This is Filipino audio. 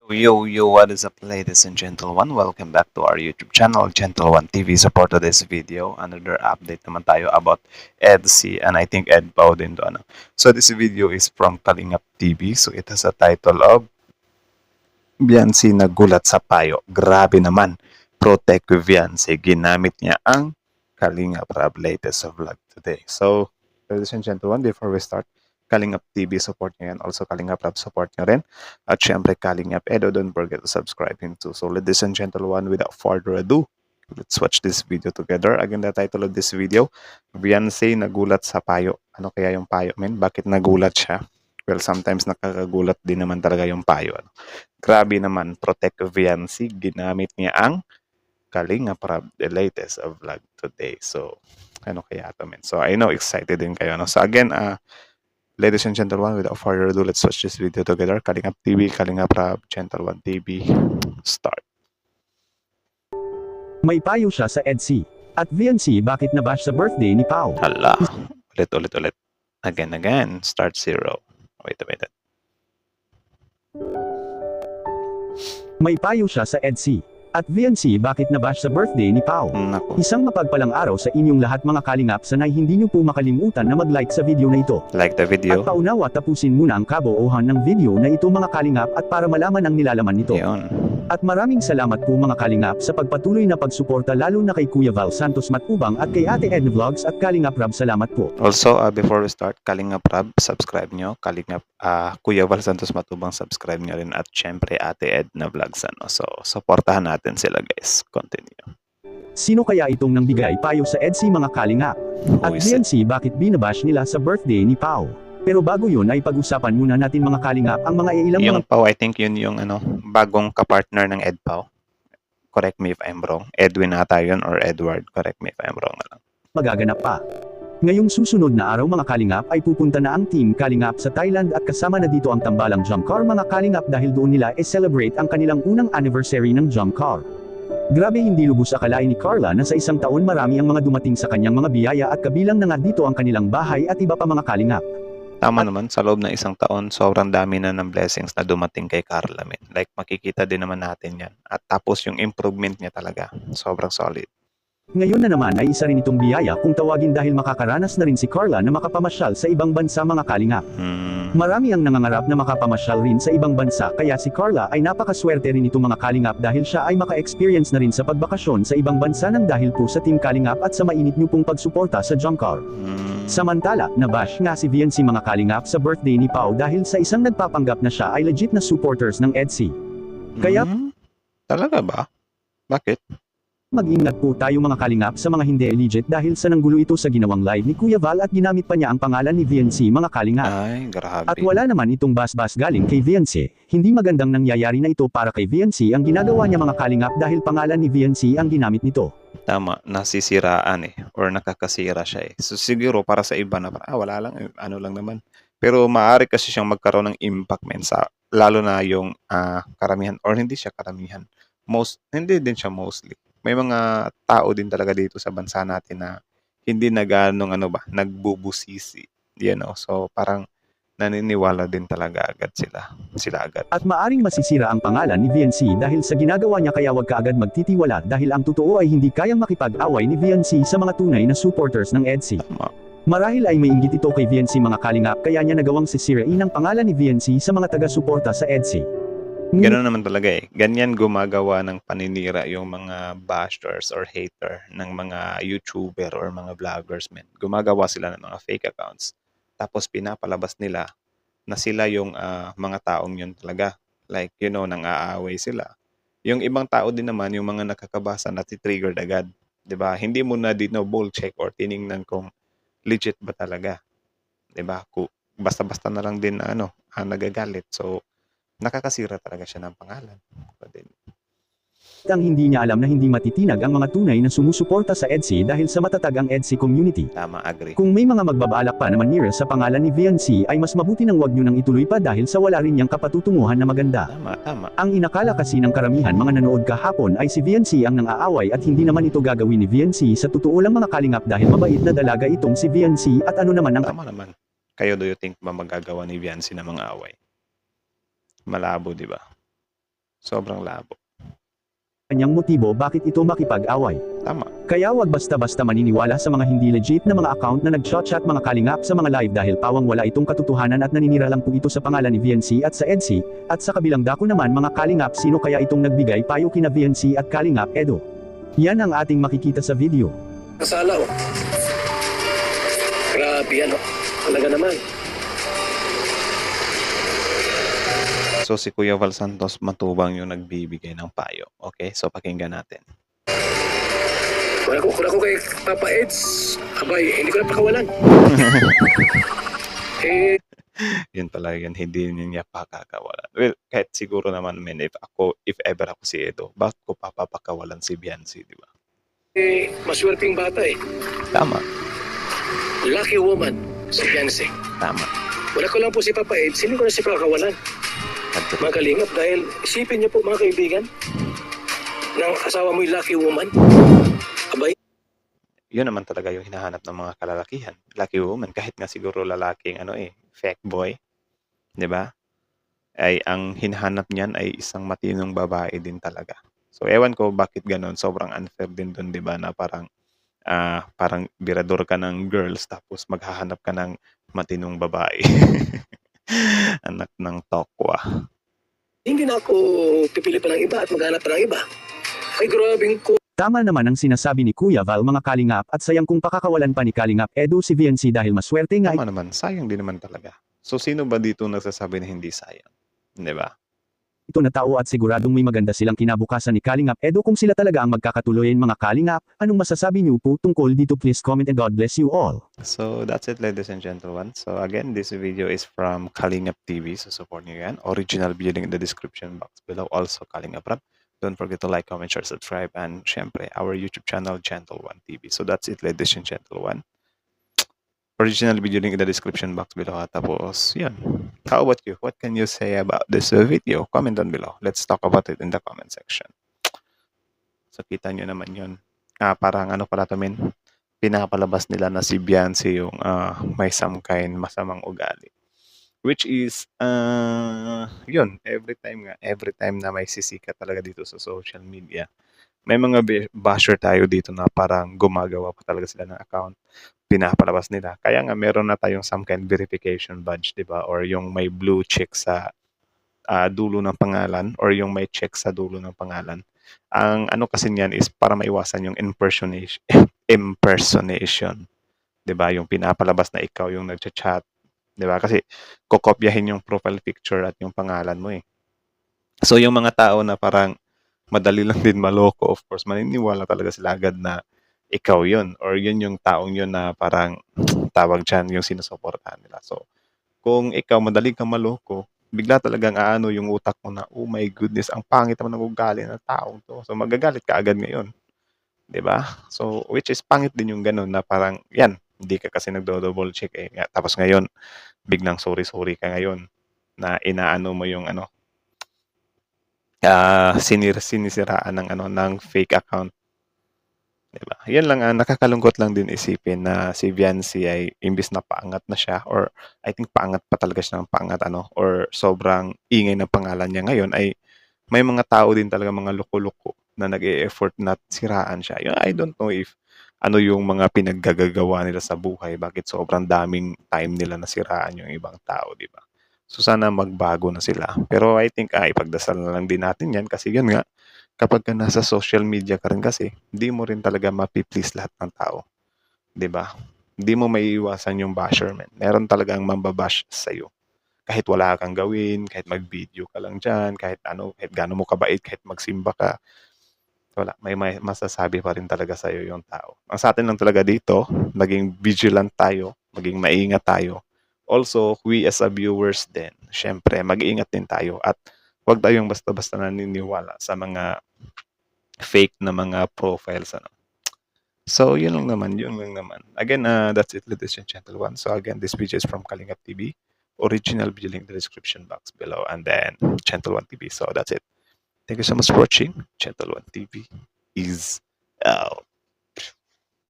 Yo, what is up, ladies and gentlemen? Welcome back to our YouTube channel, Gentle One TV. So for today's video, another update naman tayo about EDC and I think EDPAO din to. Ano. So this video is from Kalingap TV. So it has a title of Viancy nagulat sa payo. Grabe naman. Protect Viancy. Ginamit niya ang Kalingap Rab latest vlog today. So, ladies and gentlemen, before we start, Kalingap TV support nyo yan. Also, Kalingap Rab support nyo rin. At syempre, Kalingap Edo, don't forget to subscribe him too. So, ladies and gentlemen, without further ado, let's watch this video together. Again, the title of this video, Viancy nagulat sa payo. Ano kaya yung payo, men? Bakit nagulat siya? Well, sometimes nakakagulat din naman talaga yung payo. Ano? Grabe naman, Protect Viancy, ginamit niya ang Kalingap Rab, the latest vlog today. So, ano kaya ito, men? So, I know, excited din kayo. No? So, again, ladies and gentlemen, without further ado, let's watch this video together. Kalingap TV, Kalingap Rab, Gentle One TV, start. May payo siya sa EDC. At VNC bakit nabash sa birthday ni Pao? Hala, ulit. Again, start 0. Wait. May payo siya sa EDC. At VNC bakit nabash sa birthday ni Pao? Naku, Isang mapagpalang araw sa inyong lahat mga kalingap, sanay hindi niyo po makalimutan na mag-like sa video na ito. like the video. At paunawa tapusin muna ang kabuuhan ng video na ito mga kalingap at para malaman ang nilalaman nito. Yun. At maraming salamat po mga kalingap sa pagpatuloy na pagsuporta lalo na kay Kuya Val Santos Matubang at kay Ate Edna Vlogs at Kalingap Rab, salamat po. Also, before we start, Kalingap Rab, subscribe nyo. Kalingap, Kuya Val Santos Matubang, subscribe nyo rin. At syempre, Ate Edna Vlogs. Ano? So, supportahan natin sila, guys. Continue. Sino kaya itong nangbigay payo sa EDC mga kalingap? At Who is it? VNC bakit binabash nila sa birthday ni Pao? Pero bago yun ay pag-usapan muna natin mga kalingap ang mga ilang Yung mga Pao, I think yun yung bagong kapartner ng EDPAO. Correct me if I'm wrong. Edwin ata yun or Edward. Correct me if I'm wrong na lang. magaganap pa. Ngayong susunod na araw mga kalingap ay pupunta na ang team Kalingap sa Thailand at kasama na dito ang tambalang jump car mga kalingap dahil doon nila celebrate ang kanilang unang anniversary ng jump car. Grabe, hindi lubos akalain ni Carla na sa isang taon marami ang mga dumating sa kanyang mga biyaya at kabilang na nga dito ang kanilang bahay at iba pa mga kalingap. Tama naman, sa loob ng isang taon, sobrang dami na ng blessings na dumating kay Carla. Men. Like, makikita din naman natin yan. At tapos yung improvement niya talaga, sobrang solid. Ngayon na naman ay isa rin itong biyaya kung tawagin dahil makakaranas na rin si Carla na makapamasyal sa ibang bansa mga kalingap. Marami ang nangangarap na makapamasyal rin sa ibang bansa kaya si Carla ay napakaswerte rin itong mga kalingap dahil siya ay maka-experience na rin sa pagbakasyon sa ibang bansa ng dahil po sa Team Kalingap at sa mainit niyo pong pagsuporta sa jump car. Samantala, nabash nga si VNC mga kalingap sa birthday ni Pao dahil sa isang nagpapanggap na siya ay legit na supporters ng EDC. Kaya Talaga ba? Bakit? mag-ingat po tayo mga kalingap sa mga hindi legit dahil sa nanggulo ito sa ginawang live ni Kuya Val at ginamit pa niya ang pangalan ni VNC mga kalingap. Ay, grabe. At wala naman itong bas-bas galing kay VNC, hindi magandang nangyayari na ito para kay VNC ang ginagawa niya mga kalingap dahil pangalan ni VNC ang ginamit nito. Tama, nasisiraan or nakakasira siya eh. So siguro para sa iba na wala lang, ano lang naman. Pero maaari kasi siyang magkaroon ng impact men sa lalo na yung karamihan or hindi siya karamihan. Hindi din siya mostly. May mga tao din talaga dito sa bansa natin na hindi na ganong nagbubusisi. So parang naniniwala din talaga agad sila agad. At maaring masisira ang pangalan ni VNC dahil sa ginagawa niya kaya wag ka agad magtitiwala dahil ang totoo ay hindi kayang makipag-away ni VNC sa mga tunay na supporters ng EDC. Tama. Marahil ay may inggit ito kay VNC mga kalingap kaya niya nagawang sisirain ang pangalan ni VNC sa mga taga-suporta sa EDC. Gano'n naman talaga eh. Ganyan gumagawa ng paninira yung mga bashers or hater ng mga YouTuber or mga vloggers men. Gumagawa sila ng mga fake accounts. Tapos pinapalabas nila na sila yung mga taong yun talaga. Like, nang aaway sila. Yung ibang tao din naman, yung mga nakakabasa na triggered agad. 'Di ba? Hindi mo na double check or tiningnan kung legit ba talaga. 'Di ba? Basta-basta na lang din na nagagalit. So, nakakasira talaga siya ng pangalan. Ang hindi niya alam na hindi matitinag ang mga tunay na sumusuporta sa EDC dahil sa matatag ang EDC community. Tama, agree. Kung may mga magbabalak pa naman nira sa pangalan ni VNC ay mas mabuti nang wag nyo nang ituloy pa dahil sa wala rin niyang kapatutunguhan na maganda. Tama. Ang inakala kasi ng karamihan mga nanood kahapon ay si VNC ang nang-aaway at hindi naman ito gagawin ni VNC sa totoo lang mga kalingap dahil mabait na dalaga itong si VNC at ano naman ang Tama naman. Kayo, do you think ba magagawa ni Viancy na mga away? Malabo, di ba? Sobrang labo. Kanyang motibo bakit ito makipag-away. Tama. Kaya wag basta-basta maniniwala sa mga hindi legit na mga account na nag-chat mga kalingap sa mga live dahil pawang wala itong katotohanan at naninira lang po ito sa pangalan ni VNC at sa EDC, at sa kabilang dako naman mga kalingap sino kaya itong nagbigay payo kina VNC at Kalingap Edo. Yan ang ating makikita sa video. Kasala oh. Grabe ano. Talaga naman. So si Kuya Val Santos Matubang yung nagbibigay ng payo. Okay, so pakinggan natin. Kung ako kay Papa Eds, abay, hindi ko na pakawalan. Eh, Yun talaga yun, hindi niya pakakawalan. Well, kahit siguro naman if ever ako si Edo, bakit ko papapakawalan si Biancy, di ba? maswerteng bata eh. Tama, Lucky woman, si Beyonce. tama. Wala ko lang po si Papa Eds, hindi ko na si pakawalan. Mga kalingap, dahil isipin niyo po mga kaibigan, ng asawa mo yung lucky woman. Abay, Yun naman talaga yung hinahanap ng mga kalalakihan. Lucky woman, kahit nga siguro lalaking fake boy, di ba? Ay ang hinahanap niyan ay isang matinong babae din talaga. So ewan ko bakit ganun, sobrang unfair din doon, di ba, na parang birador ka ng girls tapos maghahanap ka ng matinong babae. Anak ng tokwa. hindi na ako pipili pa ng iba at maghanap pa ng iba. Ay grabing ko. Tama naman ang sinasabi ni Kuya Val mga kalingap at sayang kung pakakawalan pa ni Kalingap Edo si VNC dahil maswerte nga Tama naman, sayang din naman talaga. So sino ba dito nagsasabi na hindi sayang? Di ba? ito na tao at siguradong may maganda silang kinabukasan ni Kalingap Edo kung sila talaga ang magkakatuloyin mga kalingap. Anong masasabi niyo po tungkol dito? Please comment and God bless you all. So that's it, ladies and gentlemen. So again, this video is from Kalingap TV. So support nyo yan. Original video link in the description box below. Also Kalingap Rap. Don't forget to like, comment, share, subscribe. And syempre, our YouTube channel, Gentle One TV. So that's it, ladies and gentlemen. Original video link in the description box below. Tapos, yun. How about you? What can you say about this video? Comment down below. Let's talk about it in the comment section. So, kita nyo naman yun. Parang pala to, pinapalabas nila na si Beyonce yung may some kind masamang ugali. Which is, yun, every time na may sisika talaga dito sa social media, may mga basher tayo dito na parang gumagawa pa talaga sila ng account, pinapalabas nila. Kaya nga meron na tayong some kind verification badge, di ba? Or yung may blue check sa dulo ng pangalan or yung may check sa dulo ng pangalan. Ang kasi niyan is para maiwasan yung impersonation. 'Di ba? Yung pinapalabas na ikaw yung nagcha-chat, 'di ba? Kasi kokopyahin yung profile picture at yung pangalan mo eh. So yung mga tao na parang madali lang din maloko, of course, maniniwala talaga sila agad na ikaw yun or yun yung taong yun na parang tawag dyan yung sinusuportahan nila. So kung ikaw madali kang maloko, bigla talagang yung utak mo na, oh my goodness, ang pangit naman ng ugali ng taong to. So magagalit ka agad ngayon. 'Di ba? So which is pangit din yung ganun na parang yan, hindi ka kasi nagdo-double check eh. Tapos ngayon, biglang sorry ka ngayon na inaano mo yung sinisiraan ng fake account. 'Di ba? Yan lang, nakakalungkot lang din isipin na si Viancy ay imbis na paangat na siya or I think paangat pa talaga siya ng paangat or sobrang ingay ng pangalan niya ngayon ay may mga tao din talaga, mga loko-loko na nag-e-effort na siraan siya. I don't know if yung mga pinaggagawa nila sa buhay, bakit sobrang daming time nila na siraan yung ibang tao, di ba? So sana magbago na sila. Pero I think ipagdasal na lang din natin yan kasi yun nga, kapag ka nasa social media ka rin kasi, hindi mo rin talaga mapi-please lahat ng tao. 'Di ba? Hindi mo maiiwasan yung basherman. Meron talagang mambabash sa'yo. Kahit wala kang gawin, kahit mag-video ka lang dyan, kahit gaano mo kabait, kahit magsimba ka, wala, may masasabi pa rin talaga sa'yo yung tao. Ang sa atin lang talaga dito, maging vigilant tayo, maging maingat tayo. Also, we as a viewers din, syempre, mag-iingat din tayo at huwag tayong basta-basta naniniwala sa mga fake na mga profiles. So, yun lang naman. Again, that's it, ladies and gentlemen. So, again, this video is from Kalingap TV. Original video link in the description box below. And then, Gentle One TV. So, that's it. Thank you so much for watching. Gentle One TV is out.